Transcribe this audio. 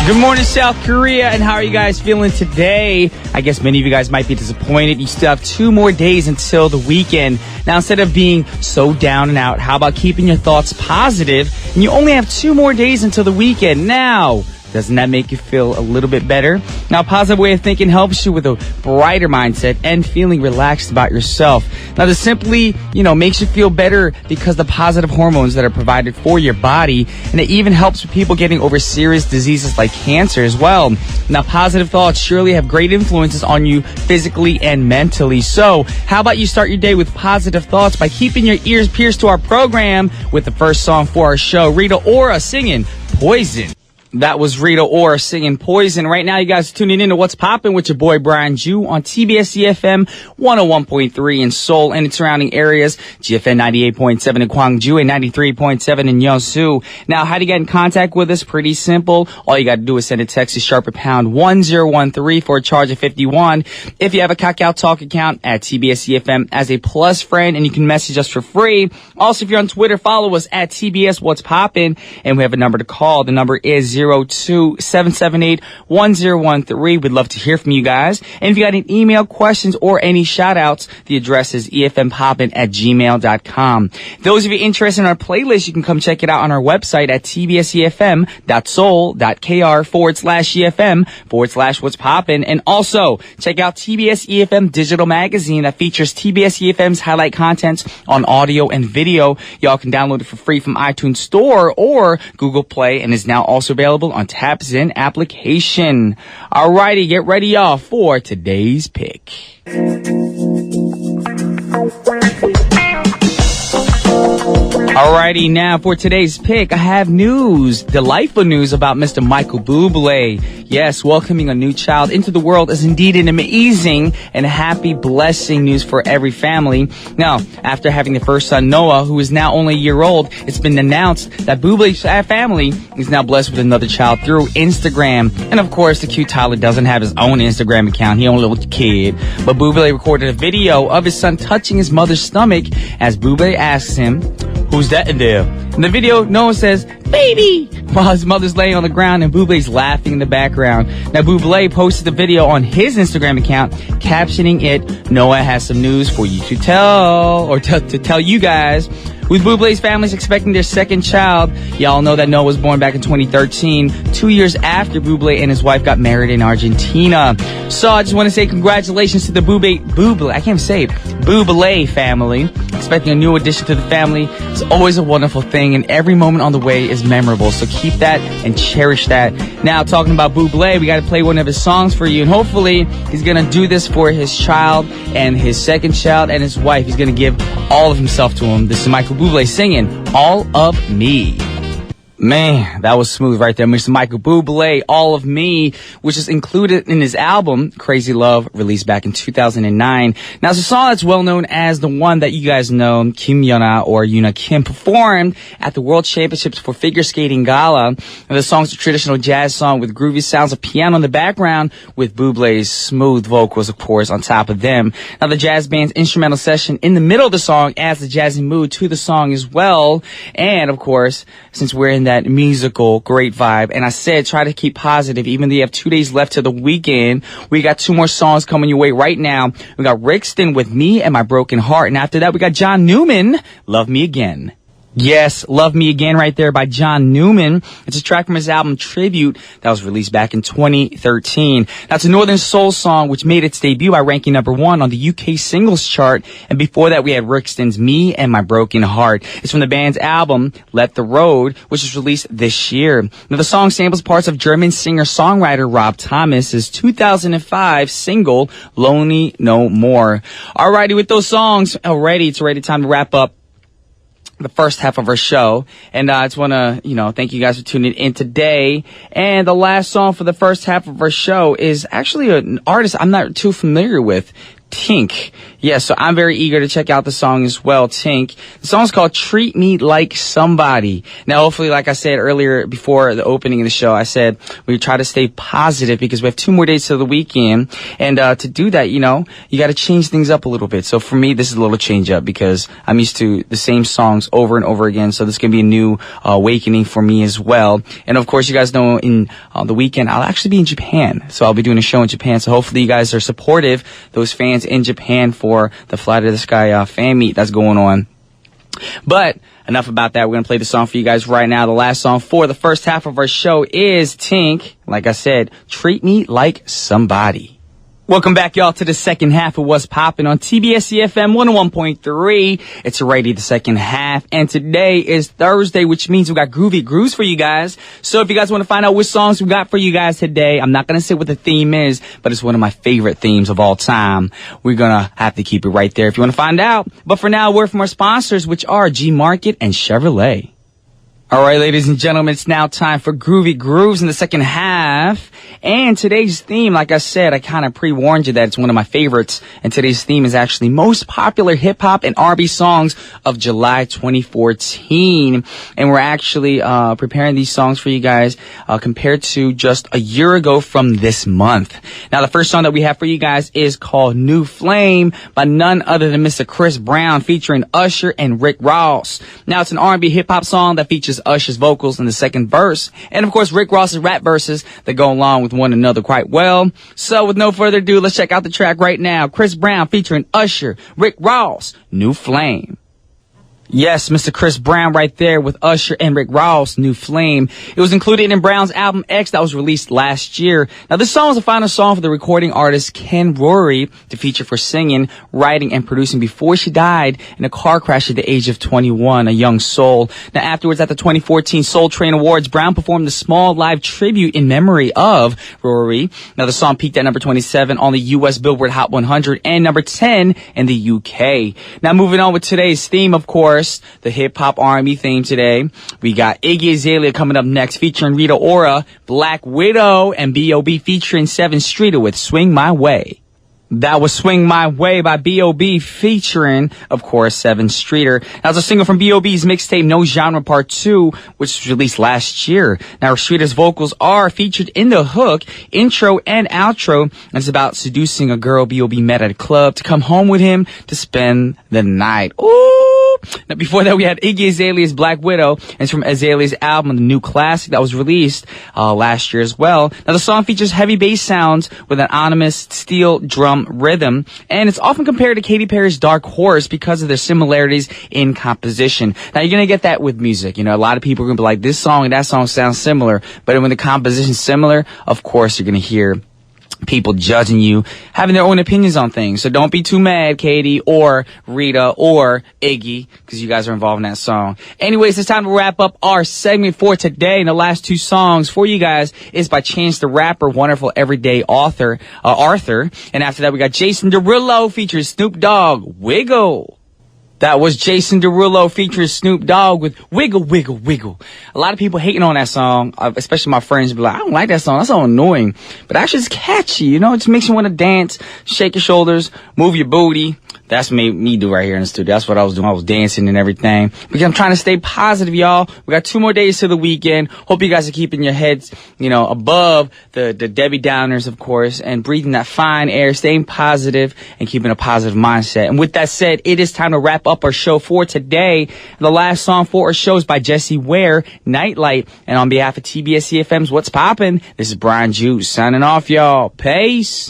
Good morning, South Korea, and how are you guys feeling today? I guess many of you guys might be disappointed. You still have 2 more days until the weekend. Now, instead of being so down and out, how about keeping your thoughts positive? And you only have 2 more days until the weekend. Now, doesn't that make you feel a little bit better? Now, a positive way of thinking helps you with a brighter mindset and feeling relaxed about yourself. Now, this simply, makes you feel better because the positive hormones that are provided for your body, and it even helps with people getting over serious diseases like cancer as well. Now, positive thoughts surely have great influences on you physically and mentally. So, how about you start your day with positive thoughts by keeping your ears pierced to our program with the first song for our show, Rita Ora singing Poison. That was Rita Ora singing Poison. Right now, you guys are tuning in to What's Poppin' with your boy Brian Ju on TBS efm 101.3 in Seoul and its surrounding areas, GFN 98.7 in Gwangju and 93.7 in Yeosu. Now, how to get in contact with us? Pretty simple. All you got to do is send a text to sharp pound 1013 for a charge of 51. If you have a Kakao Talk account at TBS efm as a plus friend, and you can message us for free. Also, if you're on Twitter, follow us at TBS What's Poppin', and we have a number to call. The number is 02-778-1013. We'd love to hear from you guys. And if you got any email questions or any shout outs, the address is efmpoppin@gmail.com. Those of you interested in our playlist, you can come check it out on our website at tbsefm.soul.kr/efm/what's poppin'. And also check out TBS EFM digital magazine that features TBS EFM's highlight contents on audio and video. Y'all can download it for free from iTunes Store or Google Play, and is now also available on TapZin application. Alrighty, get ready, y'all, for today's pick. Alrighty, now for today's pick, I have news, delightful news about Mr. Michael Bublé. Yes, welcoming a new child into the world is indeed an amazing and happy blessing news for every family. Now, after having the first son, Noah, who is now only a year old, it's been announced that Bublé's family is now blessed with another child through Instagram. And of course, the cute Tyler doesn't have his own Instagram account. He only a little kid. But Bublé recorded a video of his son touching his mother's stomach as Bublé asks him, "Who's that in there?" In the video, Noah says, "Baby," while his mother's laying on the ground and Bublé's laughing in the background. Now, Bublé posted the video on his Instagram account, captioning it, "Noah has some news for you to tell," or to tell you guys. With Bublé's families expecting their second child, y'all know that Noah was born back in 2013, 2 years after Bublé and his wife got married in Argentina. So I just want to say congratulations to the Bublé family. Expecting a new addition to the family is always a wonderful thing, and every moment on the way is memorable. So keep that and cherish that. Now, talking about Bublé, we got to play one of his songs for you, and hopefully he's going to do this for his child and his second child and his wife. He's going to give all of himself to him. This is Michael Bublé singing All of Me. Man, that was smooth right there. Mr. Michael Bublé, All of Me, which is included in his album, Crazy Love, released back in 2009. Now, it's a song that's well known as the one that you guys know, Kim Yeona or Yoona Kim performed at the World Championships for Figure Skating Gala. And the song's a traditional jazz song with groovy sounds of piano in the background, with Bublé's smooth vocals, of course, on top of them. Now, the jazz band's instrumental session in the middle of the song adds the jazzy mood to the song as well. And, of course, since we're in that musical great vibe, and I said try to keep positive even though you have 2 days left to the weekend, we got 2 more songs coming your way right now. We got Rixton with Me and My Broken Heart, and after that we got John Newman, Love Me Again. Yes, Love Me Again right there by John Newman. It's a track from his album Tribute that was released back in 2013. That's a Northern Soul song which made its debut by ranking #1 on the UK singles chart. And before that we had Rixton's Me and My Broken Heart. It's from the band's album Let the Road, which was released this year. Now, the song samples parts of German singer-songwriter Rob Thomas's 2005 single Lonely No More. Alrighty, with those songs already, it's already time to wrap up the first half of our show. And I just want to, thank you guys for tuning in today. And the last song for the first half of our show is actually an artist I'm not too familiar with. Tink. Yeah, so I'm very eager to check out the song as well, Tink. The song's called Treat Me Like Somebody. Now, hopefully, like I said earlier before the opening of the show, I said we try to stay positive because we have 2 more days to the weekend. And to do that, you got to change things up a little bit. So for me, this is a little change up because I'm used to the same songs over and over again. So this can be a new awakening for me as well. And of course, you guys know in the weekend, I'll actually be in Japan. So I'll be doing a show in Japan. So hopefully you guys are supportive, those fans in Japan, for the Fly to the Sky fan meet that's going on. But enough about that. We're going to play the song for you guys right now. The last song for the first half of our show is Tink. Like I said, Treat Me Like Somebody. Welcome back, y'all, to the second half of What's Poppin' on TBS efm 101.3. It's already the second half, and today is Thursday, which means we got groovy grooves for you guys. So if you guys want to find out which songs we got for you guys today, I'm not going to say what the theme is, but it's one of my favorite themes of all time. We're going to have to keep it right there if you want to find out. But for now, a word from our sponsors, which are G Market and Chevrolet. All right, ladies and gentlemen, it's now time for Groovy Grooves in the second half. And today's theme, like I said, I kind of pre-warned you that it's one of my favorites. And today's theme is actually most popular hip-hop and R&B songs of July 2014. And we're actually preparing these songs for you guys compared to just a year ago from this month. Now, the first song that we have for you guys is called New Flame by none other than Mr. Chris Brown featuring Usher and Rick Ross. Now, it's an R&B hip-hop song that features Usher's vocals in the second verse, and of course Rick Ross's rap verses that go along with one another quite well. So with no further ado, let's check out the track right now. Chris Brown featuring Usher, Rick Ross, New Flame. Yes, Mr. Chris Brown right there with Usher and Rick Ross, New Flame. It was included in Brown's album X that was released last year. Now, this song was the final song for the recording artist Ken Rory to feature for singing, writing, and producing before she died in a car crash at the age of 21, a young soul. Now, afterwards, at the 2014 Soul Train Awards, Brown performed a small live tribute in memory of Rory. Now, the song peaked at number 27 on the U.S. Billboard Hot 100 and number 10 in the U.K. Now, moving on with today's theme, of course, the hip-hop R&B theme today. We got Iggy Azalea coming up next featuring Rita Ora, Black Widow, and B.O.B. featuring Seven Streeter with Swing My Way. That was Swing My Way by B.O.B. featuring, of course, Seven Streeter. That was a single from B.O.B.'s mixtape No Genre Part 2, which was released last year. Now, Streeter's vocals are featured in the hook, intro, and outro. And it's about seducing a girl B.O.B. met at a club to come home with him to spend the night. Ooh! Now, before that, we had Iggy Azalea's Black Widow. And it's from Azalea's album, The New Classic, that was released last year as well. Now, the song features heavy bass sounds with an ominous steel drum rhythm, and it's often compared to Katy Perry's Dark Horse because of their similarities in composition. Now, you're going to get that with music. A lot of people are going to be like, this song and that song sounds similar, but when the composition's similar, of course, you're going to hear people judging you, having their own opinions on things. So don't be too mad, Katie or Rita or Iggy, because you guys are involved in that song. Anyways, it's time to wrap up our segment for today. And the last 2 songs for you guys is by Chance the Rapper, Wonderful Everyday Arthur. And after that, we got Jason Derulo featuring Snoop Dogg, Wiggle. That was Jason Derulo featuring Snoop Dogg with Wiggle, Wiggle, Wiggle. A lot of people hating on that song, especially my friends, be like, I don't like that song. That's so annoying. But actually, it's catchy, It just makes you want to dance, shake your shoulders, move your booty. That's me do right here in the studio. That's what I was doing. I was dancing and everything. Because I'm trying to stay positive, y'all. We got 2 more days to the weekend. Hope you guys are keeping your heads, above the Debbie Downers, of course, and breathing that fine air, staying positive and keeping a positive mindset. And with that said, it is time to wrap up our show for today. The last song for our show is by Jessie Ware, Nightlight. And on behalf of TBS efm's What's Poppin', this is Brian Juice signing off, y'all. Peace.